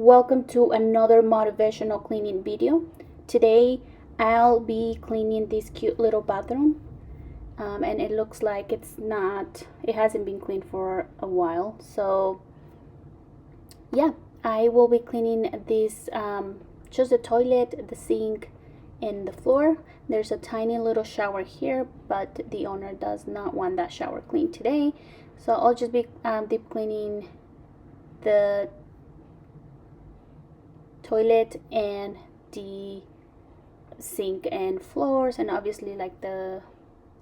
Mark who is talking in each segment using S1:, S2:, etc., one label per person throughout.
S1: welcome to another motivational cleaning video. Today I'll be cleaning this cute little bathroom, and it looks like it hasn't been cleaned for a while. So yeah, I will be cleaning this, just the toilet, the sink, and the floor. There's a tiny little shower here, but the owner does not want that shower cleaned today, so I'll just be deep cleaning the toilet and the sink and floors, and obviously like the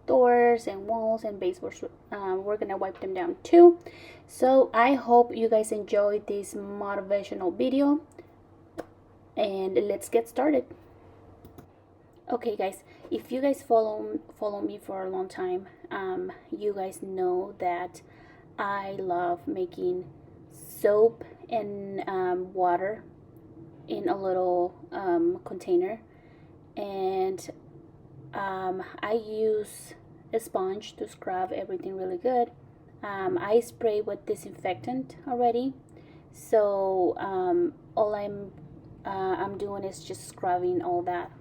S1: doors and walls and baseboards. We're gonna wipe them down too. So I hope you guys enjoyed this motivational video, and let's get started. Okay guys, if you guys follow me for a long time, you guys know that I love making soap and water in a little container, and I use a sponge to scrub everything really good. I spray with disinfectant already, so all I'm doing is just scrubbing all that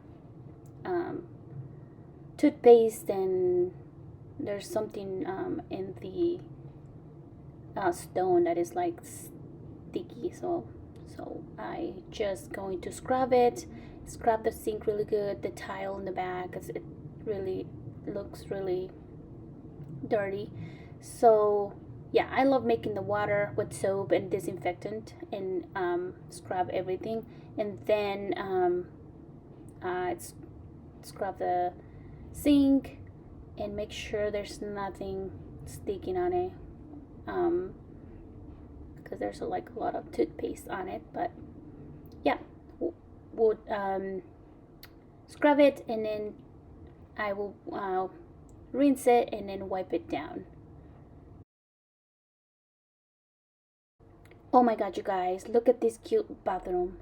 S1: toothpaste, and there's something in the stone that is like sticky, so I just going to scrub the sink really good, the tile in the back, because it really looks really dirty. So yeah, I love making the water with soap and disinfectant, and scrub everything, and then scrub the sink and make sure there's nothing sticking on it, because there's like a lot of toothpaste on it. But yeah, would scrub it, and then I will rinse it and then wipe it down. Oh my god, you guys, look at this cute bathroom.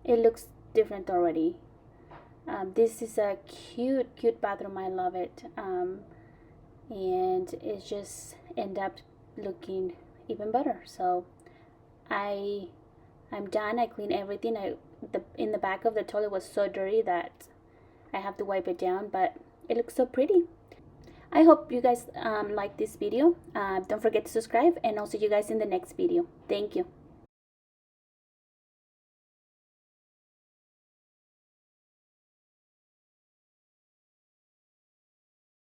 S1: It looks different already. This is a cute bathroom. I love it, and it just end up looking even better. So I'm done. I cleaned everything. In the back of the toilet was so dirty that I have to wipe it down, but it looks so pretty. I hope you guys like this video. Don't forget to subscribe, and I'll see you guys in the next video. Thank you.